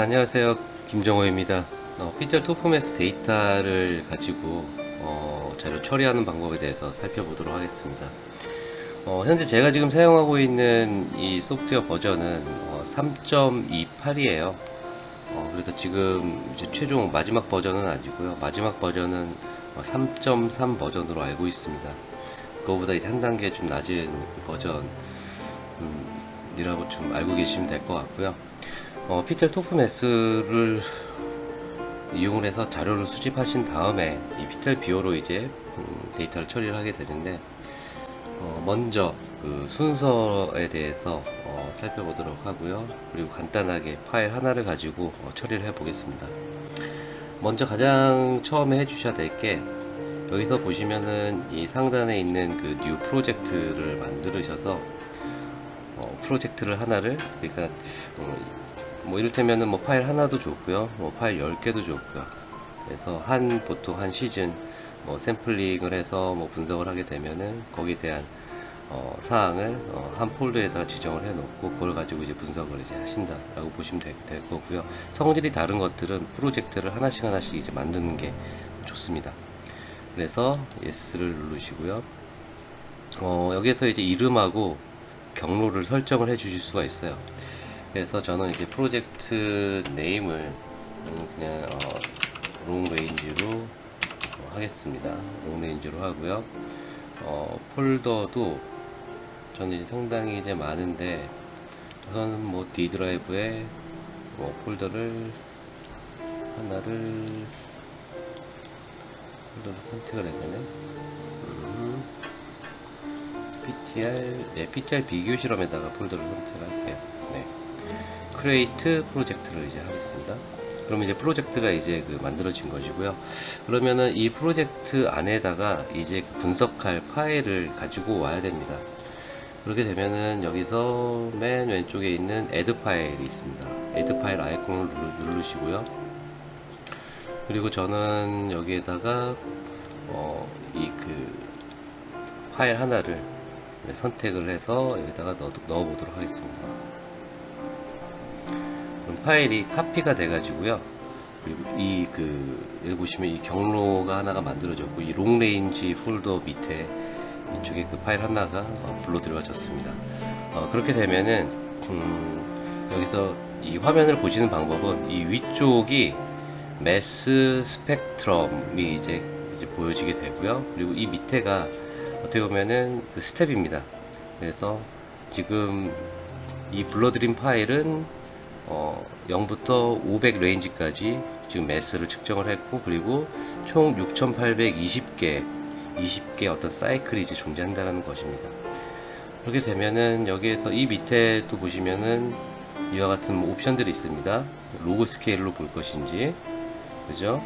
안녕하세요. 김정호입니다. 피텔 토프메스 데이터를 가지고 자료 처리하는 방법에 대해서 살펴보도록 하겠습니다. 현재 제가 지금 사용하고 있는 이 소프트웨어 버전은 3.28이에요. 그래서 지금 이제 최종 마지막 버전은 아니고요. 마지막 버전은 3.3 버전으로 알고 있습니다. 그거보다 이제 한 단계 좀 낮은 버전이라고 좀 알고 계시면 될 것 같고요. 피텔 토프메스를 이용을 해서 자료를 수집하신 다음에 이 피텔 비오로 이제 데이터를 처리를 하게 되는데, 먼저 그 순서에 대해서 살펴보도록 하고요. 그리고 간단하게 파일 하나를 가지고 처리를 해 보겠습니다. 먼저 가장 처음에 해 주셔야 될 게, 여기서 보시면은 이 상단에 있는 그 뉴 프로젝트를 만들으셔서 프로젝트를 하나를, 그러니까 뭐 이를테면은 뭐 파일 하나도 좋고요, 뭐 파일 10개도 좋고요. 그래서 보통 한 시즌 뭐 샘플링을 해서 뭐 분석을 하게 되면은 거기에 대한 사항을 한 폴더에다가 지정을 해 놓고 그걸 가지고 이제 분석을 이제 하신다라고 보시면 될 거고요. 성질이 다른 것들은 프로젝트를 하나씩 이제 만드는 게 좋습니다. 그래서 yes를 누르시고요. 여기에서 이제 이름하고 경로를 설정을 해 주실 수가 있어요. 그래서 저는 이제 프로젝트 네임을 그냥 롱레인지로 하겠습니다. 롱레인지로 하고요. 폴더도 저는 이제 상당히 이제 많은데, 우선 뭐 D 드라이브에 뭐 폴더를 선택을 해야 되네. PTR 비교 실험에다가 폴더를 선택할게요. 네. 크리에이트 프로젝트를 이제 하겠습니다. 그러면 이제 프로젝트가 이제 만들어진 것이고요. 그러면은 이 프로젝트 안에다가 이제 분석할 파일을 가지고 와야 됩니다. 그렇게 되면은 여기서 맨 왼쪽에 있는 add 파일이 있습니다. add 파일 아이콘을 누르시고요. 그리고 저는 여기에다가 이 파일 하나를 선택을 해서 여기다가 넣어 보도록 하겠습니다. 그럼 파일이 카피가 돼 가지고요. 그리고 여기 보시면 이 경로가 하나가 만들어졌고, 이 롱레인지 폴더 밑에 이쪽에 그 파일 하나가 불러 들어가졌습니다. 그렇게 되면은 여기서 이 화면을 보시는 방법은 이 위쪽이 매스 스펙트럼이 이제 보여지게 되고요. 그리고 이 밑에가 어떻게 보면은 그 스텝입니다. 그래서 지금 이 불러드린 파일은 0부터 500 레인지까지 지금 매스를 측정을 했고, 그리고 총 6820개 어떤 사이클이 이제 존재한다는 것입니다. 그렇게 되면은 여기에서 이 밑에 또 보시면은 이와 같은 옵션들이 있습니다. 로그 스케일로 볼 것인지, 그죠?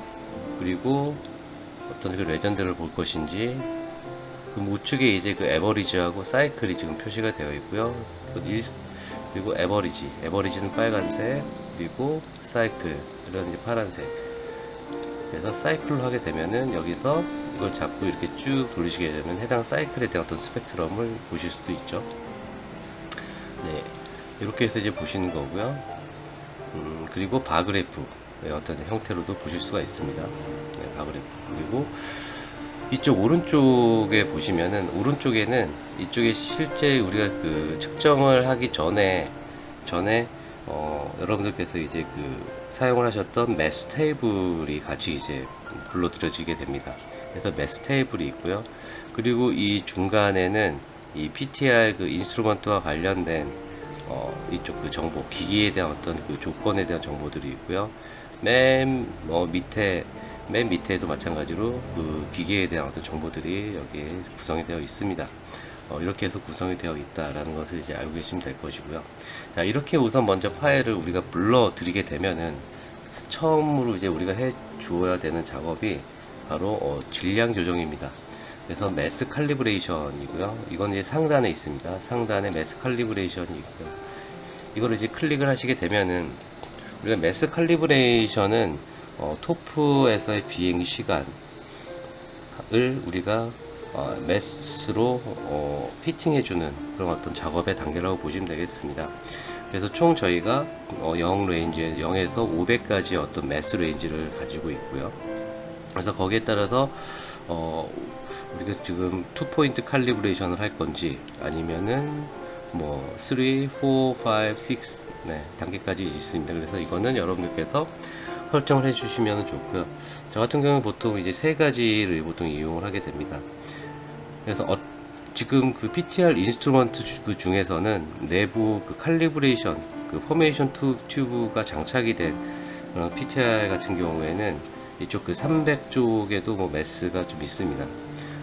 그리고 어떤 그 레전드를 볼 것인지, 그 우측에 이제 그 에버리지하고 사이클이 지금 표시가 되어 있고요. 그리고 에버리지는 빨간색, 그리고 사이클은 이제 파란색. 그래서 사이클로 하게 되면은 여기서 이걸 잡고 이렇게 쭉 돌리시게 되면 해당 사이클에 대한 어떤 스펙트럼을 보실 수도 있죠. 네, 이렇게 해서 이제 보시는 거고요. 그리고 바그래프 어떤 형태로도 보실 수가 있습니다. 네, 바그래프. 그리고 이쪽 오른쪽에 보시면은, 오른쪽에는 이쪽에 실제 우리가 측정을 하기 전에 여러분들께서 이제 사용을 하셨던 매스 테이블이 같이 이제 불러들여지게 됩니다. 그래서 매스 테이블이 있고요. 그리고 이 중간에는 이 PTR 인스트루먼트와 관련된 이쪽 정보, 기기에 대한 어떤 조건에 대한 정보들이 있고요. 맨 밑에도 마찬가지로 기계에 대한 어떤 정보들이 여기에 구성이 되어 있습니다. 이렇게 해서 구성이 되어 있다라는 것을 이제 알고 계시면 될 것이고요. 자, 이렇게 우선 먼저 파일을 우리가 불러 드리게 되면은, 처음으로 이제 우리가 해 주어야 되는 작업이 바로 질량 조정입니다. 그래서 매스 칼리브레이션이고요. 이건 이제 상단에 있습니다. 상단에 매스 칼리브레이션이 있고요. 이거를 이제 클릭을 하시게 되면은, 우리가 매스 칼리브레이션은 토프에서의 비행 시간을 우리가 매스로 피팅해주는 그런 어떤 작업의 단계라고 보시면 되겠습니다. 그래서 총 저희가 0 레인지에 0에서 500까지 어떤 매스 레인지를 가지고 있고요. 그래서 거기에 따라서 우리가 지금 2포인트 칼리브레이션을 할 건지 아니면은 뭐 3, 4, 5, 6 단계까지 있습니다. 그래서 이거는 여러분들께서 설정을 해주시면 좋고요. 저 같은 경우는 보통 이제 세 가지를 보통 이용을 하게 됩니다. 그래서 지금 그 PTR 인스트루먼트 그 중에서는 내부 그 칼리브레이션, 그 포메이션 튜브가 장착이 된 그런 PTR 같은 경우에는 이쪽 그 300 쪽에도 뭐 매스가 좀 있습니다.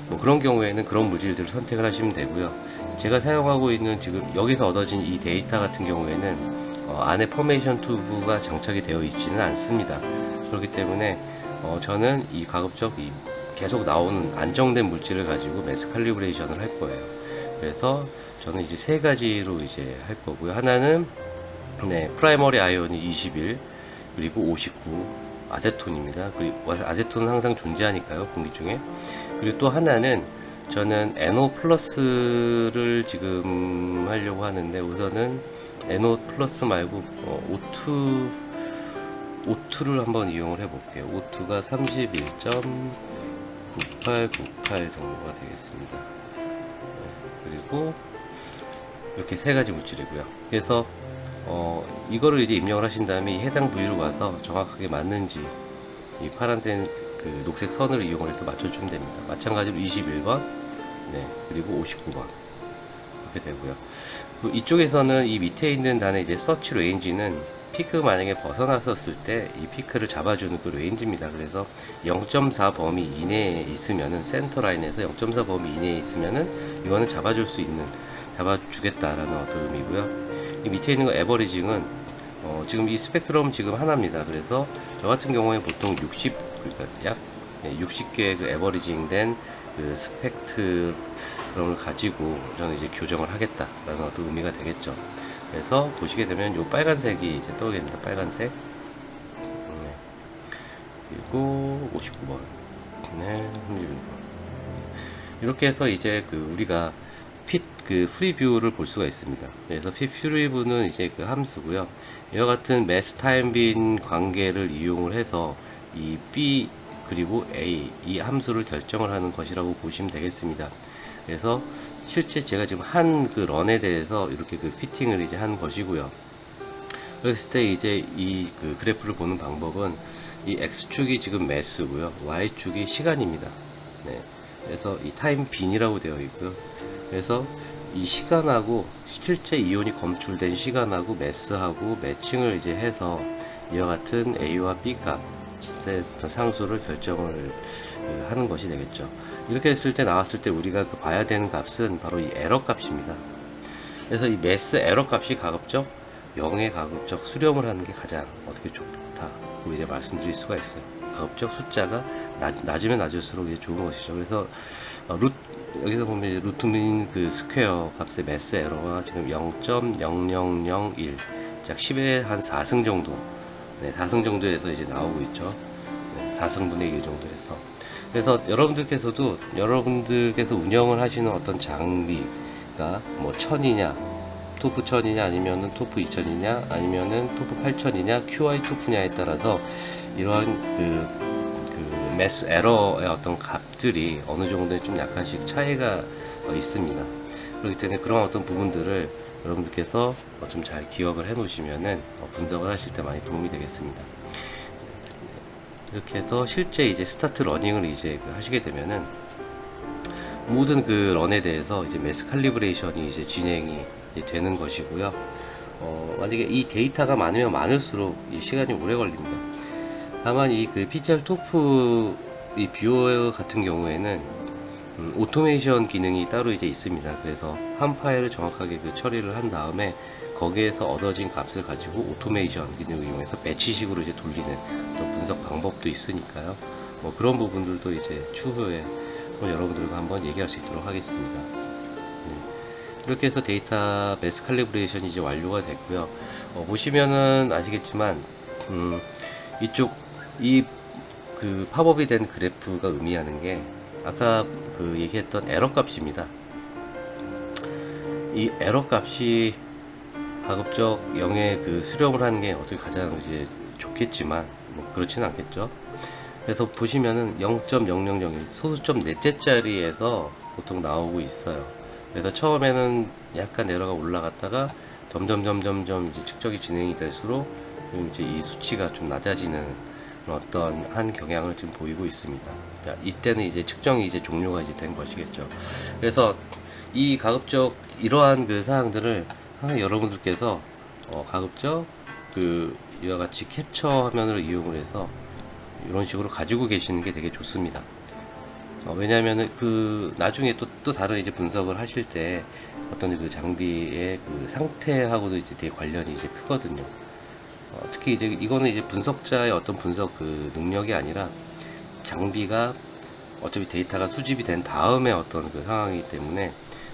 뭐 그런 경우에는 그런 물질들을 선택을 하시면 되고요. 제가 사용하고 있는 지금 여기서 얻어진 이 데이터 같은 경우에는 안에 포메이션 튜브가 장착이 되어 있지는 않습니다. 그렇기 때문에 저는 이 가급적 계속 나오는 안정된 물질을 가지고 매스 칼리브레이션을 할 거예요. 그래서 저는 이제 세 가지로 이제 할 거고요. 하나는 프라이머리 아이온이 21 그리고 59 아세톤입니다. 그리고 아세톤은 항상 존재하니까요, 공기 중에. 그리고 또 하나는 저는 NO 플러스를 지금 하려고 하는데 우선은 NO 플러스 말고 O2를 한번 이용을 해볼게요. O2가 31.9898 정도가 되겠습니다. 그리고 이렇게 세 가지 물질이고요. 그래서 이거를 이제 입력을 하신 다음에 해당 부위로 가서 정확하게 맞는지 이 파란색 그 녹색 선을 이용을 해서 맞춰주면 됩니다. 마찬가지로 21번, 그리고 59번 이렇게 되고요. 이쪽에서는 이 밑에 있는 단의 이제 서치 레인지는 피크 만약에 벗어났었을 때 이 피크를 잡아주는 그 레인지입니다. 그래서 0.4 범위 이내에 있으면은 센터 라인에서 0.4 범위 이내에 있으면은 이거는 잡아주겠다라는 어떤 의미고요. 이 밑에 있는 거 에버리징은 지금 이 스펙트럼 지금 하나입니다. 그래서 저 같은 경우에 보통 60 그러니까 약 60개 그 에버리징 된 그 스펙트럼을 가지고 저는 이제 교정을 하겠다라는 어떤 의미가 되겠죠. 그래서 보시게 되면 요 빨간색이 이제 떠오게 됩니다. 빨간색. 그리고 59번. 36번. 이렇게 해서 이제 그 우리가 그 프리뷰를 볼 수가 있습니다. 그래서 프리뷰는 이제 그 함수고요. 이와 같은 매스 타임 빈 관계를 이용을 해서 이 B 그리고 A 이 함수를 결정을 하는 것이라고 보시면 되겠습니다. 그래서 실제 제가 지금 한 그 런에 대해서 이렇게 그 피팅을 이제 한 것이고요. 그랬을 때 이제 이 그 그래프를 보는 방법은 이 X축이 지금 매스고요. Y축이 시간입니다. 그래서 이 타임 빈이라고 되어 있고요. 그래서 이 시간하고 실제 이온이 검출된 시간하고 매스하고 매칭을 이제 해서 이와 같은 A와 B 값의 상수를 결정을 하는 것이 되겠죠. 이렇게 했을 때 나왔을 때 우리가 봐야 되는 값은 바로 이 에러 값입니다. 그래서 이 매스 에러 값이 가급적 0에 가급적 수렴을 하는 게 가장 어떻게 좋다고 이제 말씀드릴 수가 있어요. 가급적 숫자가 낮으면 낮을수록 이제 좋은 것이죠. 그래서 여기서 보면 루트 민 그 스퀘어 값의 매스 에러가 지금 0.0001 약 10의 한 4승 정도 4승 정도에서 이제 나오고 있죠. 4승분의 1 정도에서. 그래서 여러분들께서 운영을 하시는 어떤 장비가 뭐 1000이냐 토프 1000이냐 아니면은 토프 2000이냐 아니면은 토프 8000이냐 QI 토프냐에 따라서 이러한 그 매스 에러의 어떤 값들이 어느 정도의 좀 약간씩 차이가 있습니다. 그렇기 때문에 그런 어떤 부분들을 여러분들께서 좀 잘 기억을 해 놓으시면은 분석을 하실 때 많이 도움이 되겠습니다. 이렇게 해서 실제 이제 스타트 러닝을 이제 하시게 되면은 모든 그 런에 대해서 이제 매스 칼리브레이션이 이제 진행이 이제 되는 것이고요. 만약에 이 데이터가 많으면 많을수록 이 시간이 오래 걸립니다. 다만 이 그 PTR 토프 이 뷰어 같은 경우에는 오토메이션 기능이 따로 이제 있습니다. 그래서 한 파일을 정확하게 그 처리를 한 다음에 거기에서 얻어진 값을 가지고 오토메이션 기능을 이용해서 배치식으로 이제 돌리는 또 분석 방법도 있으니까요. 뭐 그런 부분들도 이제 추후에 여러분들과 한번 얘기할 수 있도록 하겠습니다. 이렇게 해서 데이터 매스 칼리브레이션이 이제 완료가 됐고요. 보시면은 아시겠지만 이쪽 이 그 팝업이 된 그래프가 의미하는 게 아까 그 얘기했던 에러 값입니다. 이 에러 값이 가급적 0에 그 수렴을 하는 게 어떻게 가장 이제 좋겠지만 뭐 그렇지는 않겠죠. 그래서 보시면은 0.0001 소수점 넷째짜리에서 보통 나오고 있어요. 그래서 처음에는 약간 에러가 올라갔다가 점점 이제 측정이 진행이 될수록 이제 이 수치가 좀 낮아지는 어떤 한 경향을 지금 보이고 있습니다. 자, 이때는 이제 측정이 이제 종료가 이제 된 것이겠죠. 그래서 이 가급적 이러한 그 사항들을 항상 여러분들께서 가급적 그 이와 같이 캡처 화면을 이용을 해서 이런 식으로 가지고 계시는 게 되게 좋습니다. 왜냐하면은 그 나중에 또 다른 이제 분석을 하실 때 어떤 그 장비의 그 상태하고도 이제 되게 관련이 이제 크거든요. 특히 이제 이거는 이제 분석자의 어떤 분석 그 능력이 아니라 장비가 어차피 데이터가 수집이 된 다음에 어떤 그 상황이기 때문에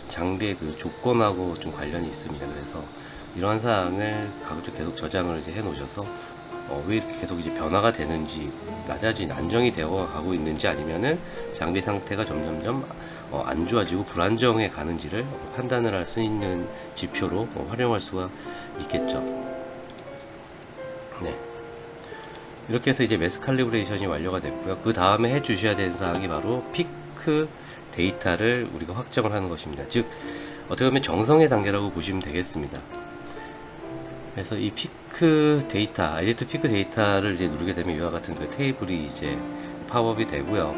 장비의 그 조건하고 좀 관련이 있습니다. 그래서 이러한 사항을 가급적 계속 저장을 이제 해 놓으셔서 왜 이렇게 계속 이제 변화가 되는지 낮아진 안정이 되어 가고 있는지 아니면은 장비 상태가 점점점 안 좋아지고 불안정해 가는지를 판단을 할 수 있는 지표로 활용할 수가 있겠죠. 네. 이렇게 해서 이제 매스 칼리브레이션이 완료가 됐고요. 그 다음에 해 주셔야 되는 사항이 바로 피크 데이터를 우리가 확정을 하는 것입니다. 즉 어떻게 보면 정성의 단계라고 보시면 되겠습니다. 그래서 이 피크 데이터, 에디트 피크 데이터를 이제 누르게 되면 이와 같은 그 테이블이 이제 팝업이 되고요.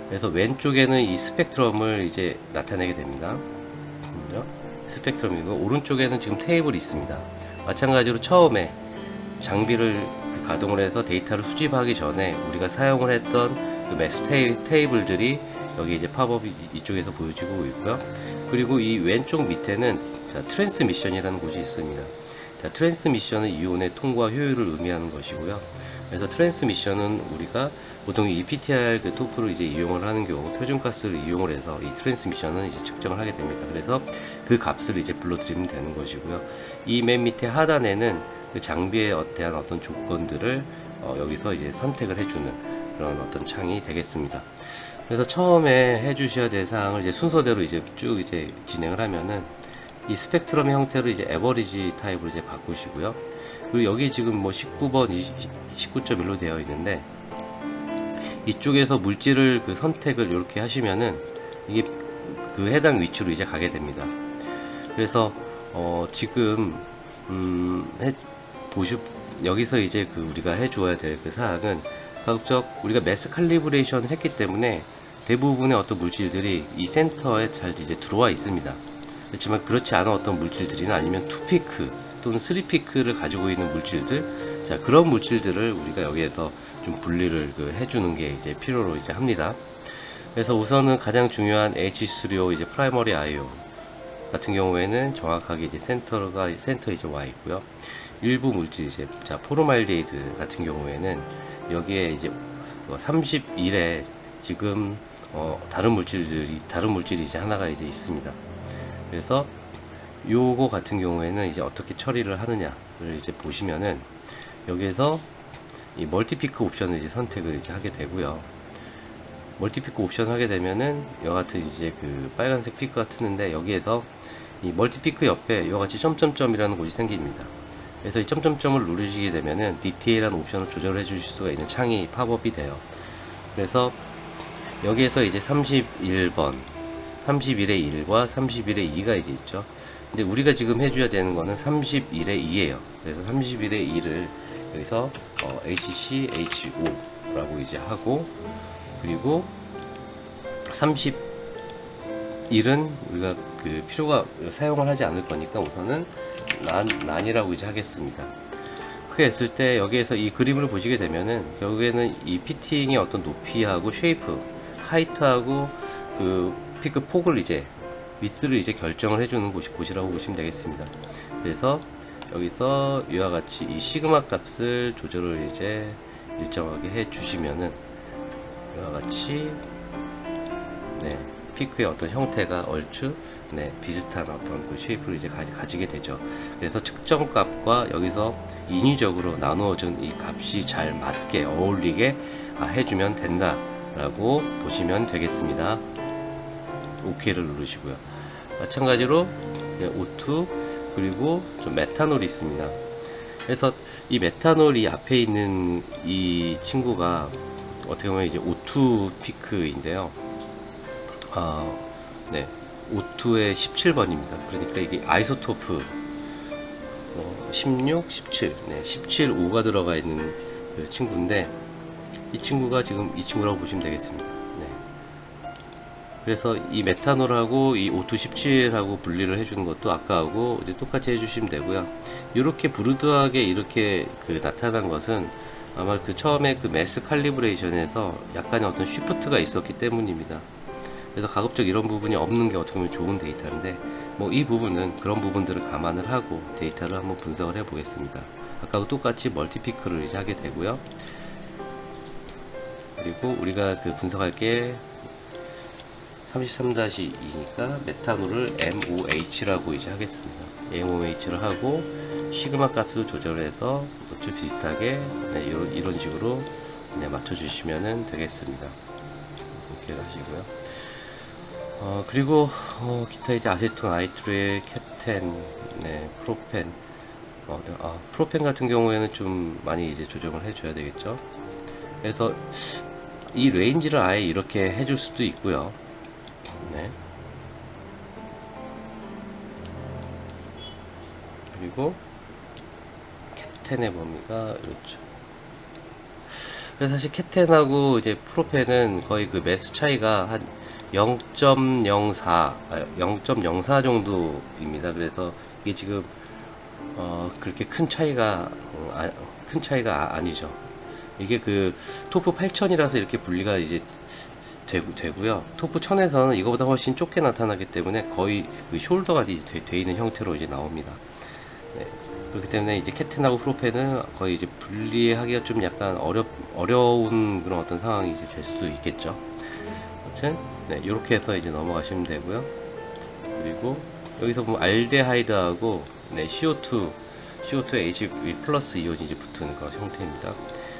그래서 왼쪽에는 이 스펙트럼을 이제 나타내게 됩니다. 스펙트럼이고 오른쪽에는 지금 테이블이 있습니다. 마찬가지로 처음에 장비를 가동을 해서 데이터를 수집하기 전에 우리가 사용을 했던 그 매스 테이블들이 여기 이제 팝업이 이쪽에서 보여지고 있고요. 그리고 이 왼쪽 밑에는 트랜스미션이라는 곳이 있습니다. 자, 트랜스미션은 이온의 통과 효율을 의미하는 것이고요. 그래서 트랜스미션은 우리가 보통 이 PTR 그 토프를 이제 이용을 하는 경우 표준가스를 이용을 해서 이 트랜스미션은 이제 측정을 하게 됩니다. 그래서 그 값을 이제 불러드리면 되는 것이고요. 이 맨 밑에 하단에는 그 장비에 대한 어떤 조건들을 여기서 이제 선택을 해주는 그런 어떤 창이 되겠습니다. 그래서 처음에 해주셔야 될 사항을 이제 순서대로 이제 쭉 이제 진행을 하면은 이 스펙트럼의 형태로 이제 에버리지 타입으로 이제 바꾸시고요. 그리고 여기 지금 뭐 19번, 19.1로 되어 있는데 이쪽에서 물질을 그 선택을 이렇게 하시면은 이게 그 해당 위치로 이제 가게 됩니다. 그래서 지금 여기서 이제 그 우리가 해주어야 될 그 사항은 가급적 우리가 매스 칼리브레이션을 했기 때문에 대부분의 어떤 물질들이 이 센터에 잘 이제 들어와 있습니다. 그렇지만 그렇지 않은 어떤 물질들이나 아니면 2피크 또는 3피크를 가지고 있는 물질들, 자 그런 물질들을 우리가 여기에서 좀 분리를 해주는 게 이제 필요로 이제 합니다. 그래서 우선은 가장 중요한 H3O 이제 프라이머리 IO 같은 경우에는 정확하게 이제 센터 이제 와 있고요. 일부 물질 이제 자 포르말데이드 같은 경우에는 여기에 이제 31에 지금 다른 물질이 이제 하나가 이제 있습니다. 그래서 요거 같은 경우에는 이제 어떻게 처리를 하느냐를 이제 보시면은 여기에서 이 멀티피크 옵션을 이제 선택을 이제 하게 되고요. 멀티피크 옵션 하게 되면은 이와 같은 이제 그 빨간색 피크가 트는데 여기에서 이 멀티피크 옆에 이와 같이 점점점이라는 곳이 생깁니다. 그래서 이 점점점을 누르시게 되면은 디테일한 옵션을 조절해 주실 수가 있는 창이 팝업이 돼요. 그래서 여기에서 이제 31번 31의 1과 31의 2가 이제 있죠. 근데 우리가 지금 해줘야 되는 거는 31의 2예요. 그래서 31의 2를 여기서 HCHO라고 이제 하고, 그리고 31은 우리가 그 필요가 사용을 하지 않을 거니까 우선은 난이라고 이제 하겠습니다. 그렇게 했을 때 여기에서 이 그림을 보시게 되면은 결국에는 이 피팅의 어떤 높이하고 쉐이프, 하이트하고 그 피크 폭을 이제 위스를 이제 결정을 해주는 곳이라고 보시면 되겠습니다. 그래서 여기서 이와 같이 이 시그마 값을 조절을 이제 일정하게 해 주시면은 이와 같이 피크의 어떤 형태가 얼추 비슷한 어떤 그 쉐이프를 이제 가지게 되죠. 그래서 측정 값과 여기서 인위적으로 나누어준 이 값이 잘 맞게 어울리게 해주면 된다라고 보시면 되겠습니다. OK를 누르시고요. 마찬가지로 O2 그리고 좀 메탄올이 있습니다. 그래서 이 메탄올이 앞에 있는 이 친구가 어떻게 보면 이제 O2 피크인데요. 네, O2의 17번입니다. 그러니까 이게 아이소토프 16, 17, 네, 17, 5가 들어가 있는 그 친구인데, 이 친구가 지금 이 친구라고 보시면 되겠습니다. 네. 그래서 이 메탄올하고 이 O217하고 분리를 해주는 것도 아까하고 이제 똑같이 해주시면 되고요. 이렇게 브루드하게 이렇게 그 나타난 것은 아마 그 처음에 그 매스 칼리브레이션에서 약간의 어떤 쉬프트가 있었기 때문입니다. 그래서 가급적 이런 부분이 없는 게 어떻게 보면 좋은 데이터인데, 뭐 이 부분은 그런 부분들을 감안을 하고 데이터를 한번 분석을 해 보겠습니다. 아까와 똑같이 멀티피크를 이제 하게 되고요. 그리고 우리가 그 분석할 게 33-2니까 메탄올을 MOH라고 이제 하겠습니다. MOH를 하고 시그마 값도 조절해서 좀 비슷하게 네, 이런 식으로 네, 맞춰주시면 되겠습니다. 이렇게 하시고요. 그리고 기타 이제 아세톤, 아이트릴, 캡텐, 네, 프로펜. 프로펜 같은 경우에는 좀 많이 이제 조정을 해줘야 되겠죠. 그래서 이 레인지를 아예 이렇게 해줄 수도 있고요. 네. 그리고 캡텐의 범위가 이렇죠. 그래서 사실 캡텐하고 이제 프로펜은 거의 그 매스 차이가 한 0.04 정도입니다. 그래서 이게 지금 그렇게 큰 차이가 아니죠. 이게 그 토프 8000이라서 이렇게 분리가 이제 되고요. 토프 1000에서는 이거보다 훨씬 좁게 나타나기 때문에 거의 그 숄더가 돼 있는 형태로 이제 나옵니다. 네. 그렇기 때문에 이제 캡텐하고 프로펜은 거의 이제 분리하기가 좀 약간 어려운 그런 어떤 상황이 이제 될 수도 있겠죠. 아무튼 네, 이렇게 해서 이제 넘어가시면 되고요. 그리고 여기서 보면 알데하이드하고 네, CO2H 플러스 이온이 이제 붙은 그런 형태입니다.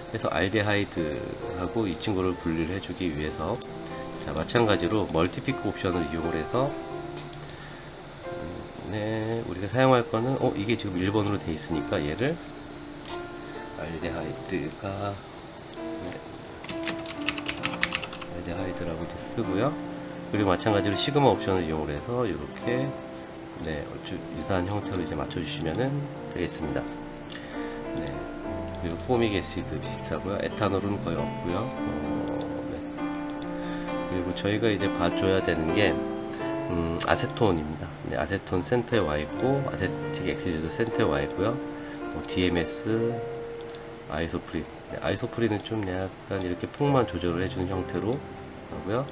그래서 알데하이드하고 이 친구를 분리를 해주기 위해서 자, 마찬가지로 멀티피크 옵션을 이용을 해서 네, 우리가 사용할 거는 이게 지금 1번으로 돼 있으니까 얘를 알데하이드가 알데하이드라고 이제 쓰고요. 그리고 마찬가지로 시그마 옵션을 이용을 해서 이렇게 네, 유사한 형태로 이제 맞춰주시면 되겠습니다. 네. 그리고 포믹 애시드 비슷하고요. 에탄올은 거의 없고요. 네. 그리고 저희가 이제 봐줘야 되는 게 아세톤입니다. 네, 아세톤 센터에 와 있고 아세틱 엑시드도 센터에 와 있고요. DMS, 아이소프린. 네, 아이소프린은 좀 약간 이렇게 폭만 조절을 해주는 형태로 하고요.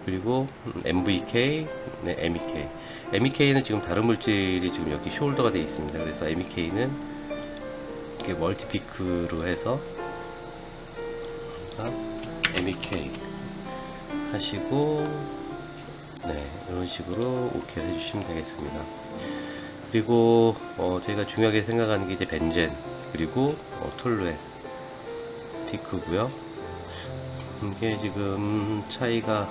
그리고 MVK, 네, MEK. MEK는 지금 다른 물질이 지금 여기 숄더가 되어 있습니다. 그래서 MEK는 이렇게 멀티피크로 해서 MEK 하시고 네, 이런 식으로 오케이 해주시면 되겠습니다. 그리고 저희가 중요하게 생각하는 게 이제 벤젠 그리고 톨루엔 피크고요. 이게 지금 차이가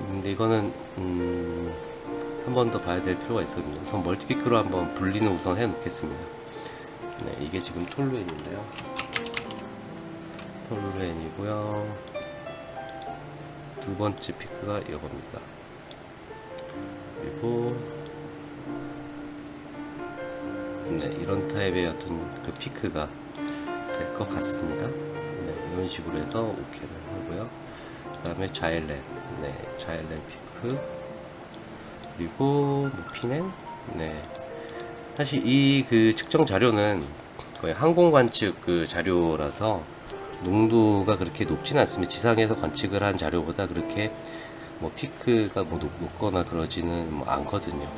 근데 이거는 한 번 더 봐야 될 필요가 있거든요. 우선 멀티피크로 한번 분리는 우선 해 놓겠습니다. 네, 이게 지금 톨루엔인데요. 톨루엔이고요. 두 번째 피크가 이겁니다. 그리고 네, 이런 타입의 어떤 그 피크가 될 것 같습니다. 네, 이런 식으로 해서 오케이를 하고요. 그 다음에 자일렌, 네, 자일렌 피크, 그리고 뭐 피넨, 네. 사실 이 그 측정 자료는 거의 항공 관측 그 자료라서 농도가 그렇게 높지는 않습니다. 지상에서 관측을 한 자료보다 그렇게 뭐 피크가 뭐 높거나 그러지는 뭐 않거든요.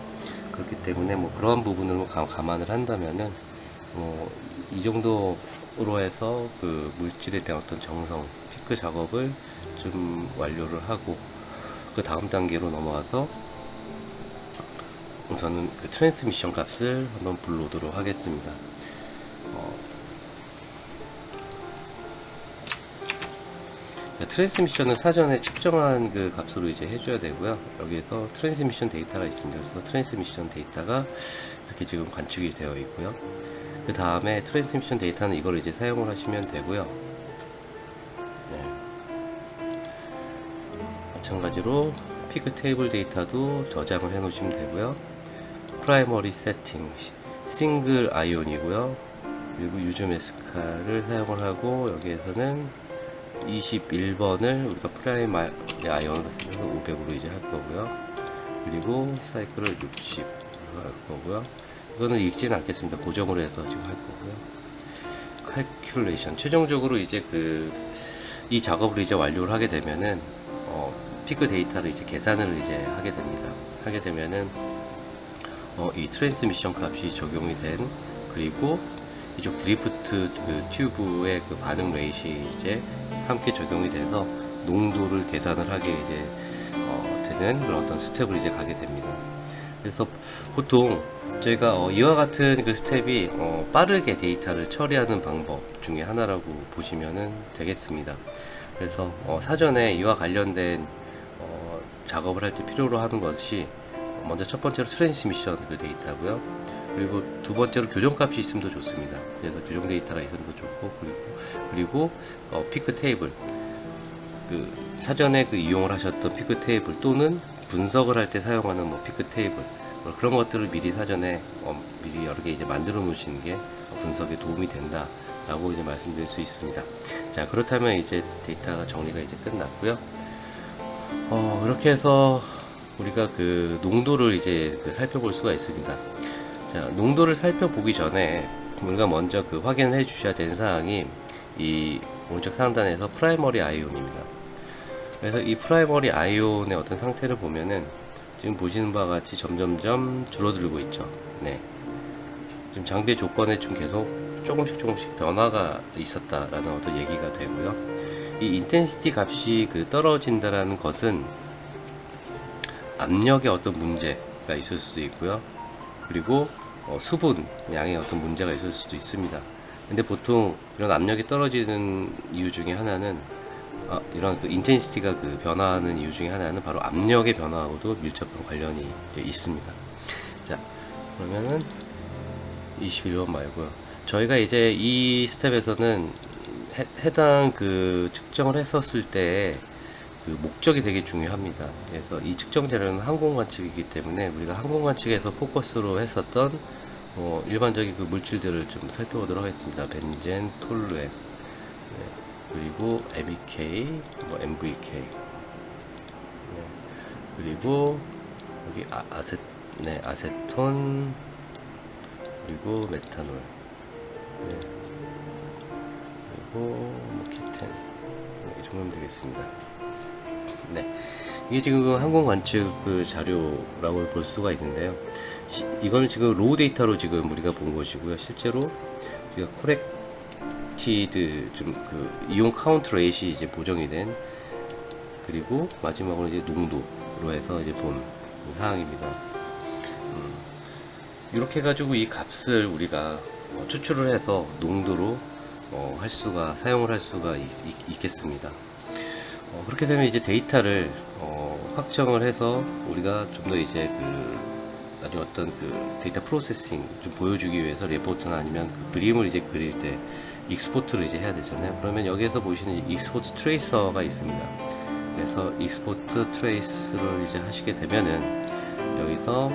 그렇기 때문에 뭐 그러한 부분을 뭐 감안을 한다면은 뭐 이 정도로 해서 그 물질에 대한 어떤 정성, 피크 작업을 좀 완료를 하고 그 다음 단계로 넘어와서 우선은 그 트랜스미션 값을 한번 불러오도록 하겠습니다. 트랜스미션은 사전에 측정한 그 값으로 이제 해줘야 되고요. 여기에서 트랜스미션 데이터가 있습니다. 그래서 트랜스미션 데이터가 이렇게 지금 관측이 되어 있고요. 그 다음에 트랜스미션 데이터는 이걸 이제 사용을 하시면 되고요. 네. 마찬가지로 피크 테이블 데이터도 저장을 해 놓으시면 되고요. 프라이머리 세팅 싱글 아이온이고요. 그리고 유즈 메스카를 사용을 하고 여기에서는 21번을 우리가 프라이머리 아이온으로 써서 500으로 이제 할 거고요. 그리고 사이클을 60 할 거고요. 이거는 읽지는 않겠습니다. 고정으로 해서 지금 할 거고요. 칼큘레이션 최종적으로 이제 이 작업을 이제 완료를 하게 되면은 피크 데이터를 이제 계산을 이제 하게 됩니다. 하게 되면은 이 트랜스미션 값이 적용이 된, 그리고 이쪽 드리프트 그 튜브의 그 반응 레이시 이제 함께 적용이 돼서 농도를 계산을 하게 이제 되는 그런 어떤 스텝을 이제 가게 됩니다. 그래서 보통 저희가 이와 같은 그 스텝이 빠르게 데이터를 처리하는 방법 중에 하나라고 보시면 되겠습니다. 그래서 사전에 이와 관련된 작업을 할 때 필요로 하는 것이 먼저 첫 번째로 트랜스미션 그 데이터고요. 그리고 두 번째로 교정값이 있으면 더 좋습니다. 그래서 교정 데이터가 있으면 더 좋고, 그리고 피크 테이블 사전에 이용을 하셨던 피크 테이블 또는 분석을 할 때 사용하는 피크 테이블 그런 것들을 미리 사전에 미리 여러 개 이제 만들어 놓으시는 게 분석에 도움이 된다 라고 이제 말씀드릴 수 있습니다. 자, 그렇다면 이제 데이터가 정리가 이제 끝났고요. 이렇게 해서 우리가 농도를 이제 살펴볼 수가 있습니다. 자, 농도를 살펴보기 전에 우리가 먼저 확인을 해 주셔야 되는 사항이 이 오른쪽 상단에서 프라이머리 아이온입니다. 그래서 이 프라이머리 아이온의 어떤 상태를 보면은 지금 보시는 바와 같이 점점점 줄어들고 있죠. 네. 지금 장비의 조건에 좀 계속 조금씩 변화가 있었다라는 어떤 얘기가 되고요. 이 인텐시티 값이 떨어진다라는 것은 압력의 어떤 문제가 있을 수도 있고요. 그리고 수분 양의 어떤 문제가 있을 수도 있습니다. 근데 보통 이런 압력이 떨어지는 이유 중에 하나는 이런 인텐시티가 변화하는 이유 중에 하나는 바로 압력의 변화하고도 밀접한 관련이 있습니다. 자, 그러면은 21번 말고요. 저희가 이제 이 스텝에서는 해당 측정을 했었을 때 목적이 되게 중요합니다. 그래서 이 측정 자료는 항공 관측이기 때문에 우리가 항공 관측에서 포커스로 했었던 일반적인 물질들을 좀 살펴보도록 하겠습니다. 벤젠, 톨루엔, 네, 그리고 MEK, MVK, 네, 그리고 여기 아세톤, 그리고 메탄올, 네, 그리고 케텐, 네, 이 정도면 되겠습니다. 네, 이게 지금 항공 관측 자료라고 볼 수가 있는데요. 이거는 지금 로우 데이터로 지금 우리가 본 것이고요. 실제로 우리가 코렉티드 이온 카운트 레이시 이제 보정이 된, 그리고 마지막으로 이제 농도로 해서 이제 본 사항입니다. 이렇게 해가지고 이 값을 우리가 추출을 해서 농도로 사용을 할 수가 있겠습니다. 그렇게 되면 이제 데이터를 확정을 해서 우리가 좀 더 이제 나중에 어떤 데이터 프로세싱 좀 보여주기 위해서 레포트나 아니면 그림을 이제 그릴 때 익스포트를 이제 해야 되잖아요. 그러면 여기에서 보시는 익스포트 트레이서가 있습니다. 그래서 익스포트 트레이스를 이제 하시게 되면은 여기서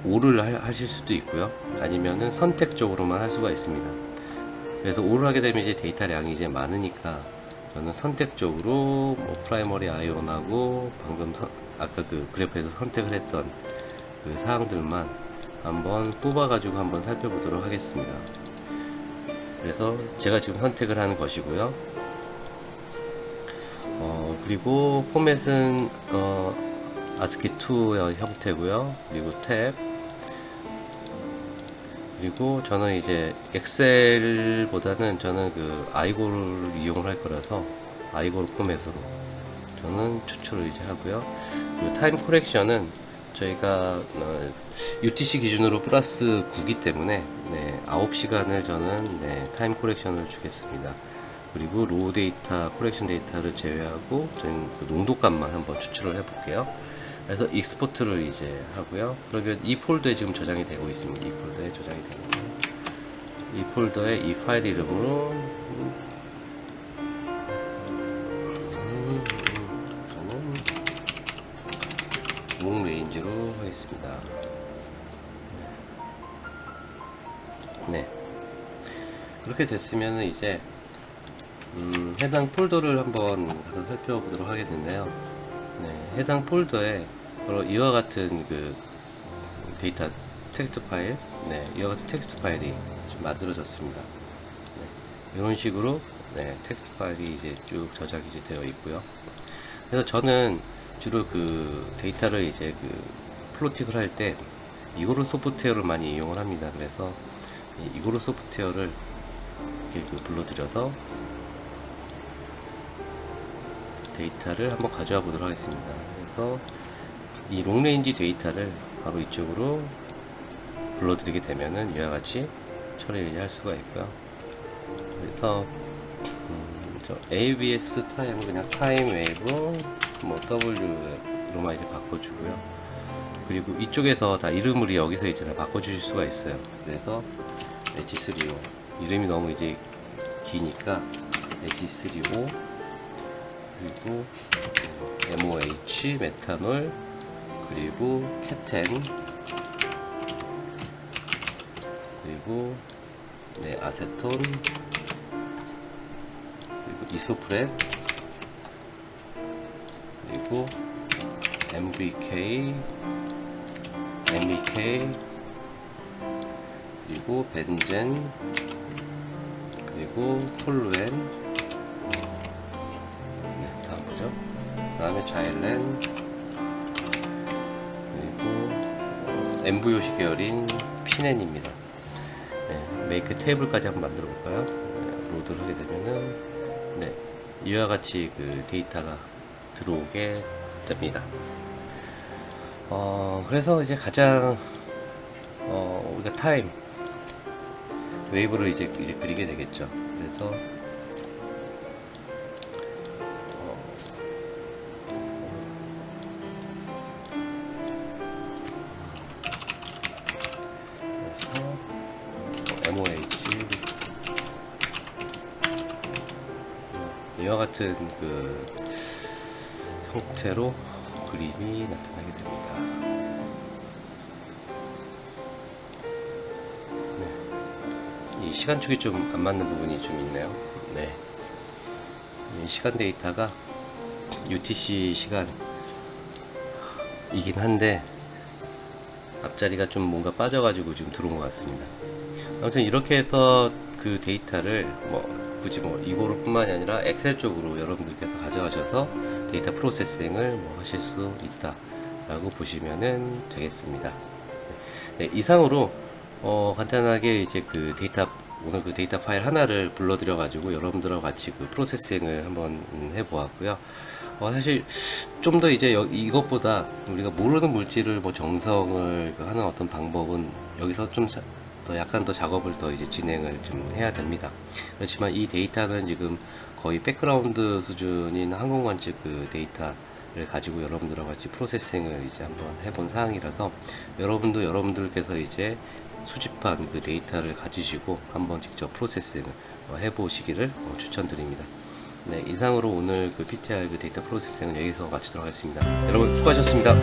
올을 하실 수도 있고요. 아니면은 선택적으로만 할 수가 있습니다. 그래서 올을 하게 되면 이제 데이터량이 이제 많으니까 저는 선택적으로 프라이머리 아이온하고 방금 아까 그래프에서 선택을 했던 사항들만 한번 뽑아가지고 한번 살펴보도록 하겠습니다. 그래서 제가 지금 선택을 하는 것이고요. 그리고 포맷은 ASCII2의 형태고요. 그리고 탭, 그리고 저는 이제 엑셀보다는 저는 아이고를 이용을 할 거라서 아이고 포맷으로 저는 추출을 이제 하고요. 그리고 타임 코렉션은 저희가 UTC 기준으로 플러스 9기 때문에 9시간을 저는 타임 코렉션을 주겠습니다. 그리고 로우 데이터, 콜렉션 데이터를 제외하고 저는 그 농도값만 한번 추출을 해볼게요. 그래서 익스포트를 이제 하고요. 그러면 이 폴더에 지금 저장이 되고 있습니다. 이 폴더에 저장이 되고 이 폴더에 이 파일 이름으로 저는 롱 레인지로 하겠습니다. 네, 그렇게 됐으면 이제 해당 폴더를 한번 가서 살펴보도록 하겠는데요. 네, 해당 폴더에 바로 이와 같은 그 데이터 텍스트 파일, 네, 이와 같은 텍스트 파일이 좀 만들어졌습니다. 네, 이런 식으로 네, 텍스트 파일이 이제 쭉 저장이 이제 되어 있고요. 그래서 저는 주로 그 데이터를 이제 그 플로팅을 할 때 이고르 소프트웨어를 많이 이용을 합니다. 그래서 이 이고르 소프트웨어를 이렇게 그 불러들여서 데이터를 한번 가져와 보도록 하겠습니다. 그래서 이 롱레인지 데이터를 바로 이쪽으로 불러들이게 되면은 이와 같이 처리를 할 수가 있고요. 그래서 저 ABS 타임을 그냥 타임 웨이브 뭐 W로만 이제 바꿔주고요. 그리고 이쪽에서 다 이름을 여기서 이제 다 바꿔주실 수가 있어요. 그래서 H3O 이름이 너무 이제 기니까 H3O 그리고 MOH 메탄올 그리고 케텐 그리고 네, 아세톤 그리고 이소프렌 그리고 MVK MEK 그리고 벤젠 그리고 톨루엔 네, 다음 보죠. 그 다음에 자일렌 그리고 MVOC 계열인 피넨입니다. 네, 메이크 테이블까지 한번 만들어 볼까요? 네, 로드를 하게 되면은 네, 이와 같이 그 데이터가 들어오게 됩니다. 그래서 이제 가장 우리가 타임 웨이브를 이제 그리게 되겠죠. 그래서 MOH 이와 같은 그 형태로 그림이 나타나게 됩니다. 네. 이 시간축이 좀 안 맞는 부분이 좀 있네요. 네. 이 시간 데이터가 UTC 시간이긴 한데 앞자리가 좀 뭔가 빠져가지고 지금 들어온 것 같습니다. 아무튼 이렇게 해서 그 데이터를 굳이 이거로 뿐만이 아니라 엑셀 쪽으로 여러분들께서 가져가셔서 데이터 프로세싱을 하실 수 있다 라고 보시면 되겠습니다. 네, 이상으로 간단하게 이제 그 오늘 그 데이터 파일 하나를 불러들여 가지고 여러분들하고 같이 그 프로세싱을 한번 해보았고요. 사실 좀 더 이제 이것보다 우리가 모르는 물질을 정성을 하는 어떤 방법은 여기서 좀 더 약간 더 작업을 더 이제 진행을 좀 해야 됩니다. 그렇지만 이 데이터는 지금 거의 백그라운드 수준인 항공관측 그 데이터를 가지고 여러분들하고 같이 프로세싱을 이제 한번 해본 사항이라서 여러분들께서 이제 수집한 그 데이터를 가지시고 한번 직접 프로세싱을 해보시기를 추천드립니다. 네, 이상으로 오늘 그 PTR 그 데이터 프로세싱은 여기서 마치도록 하겠습니다. 여러분 수고하셨습니다.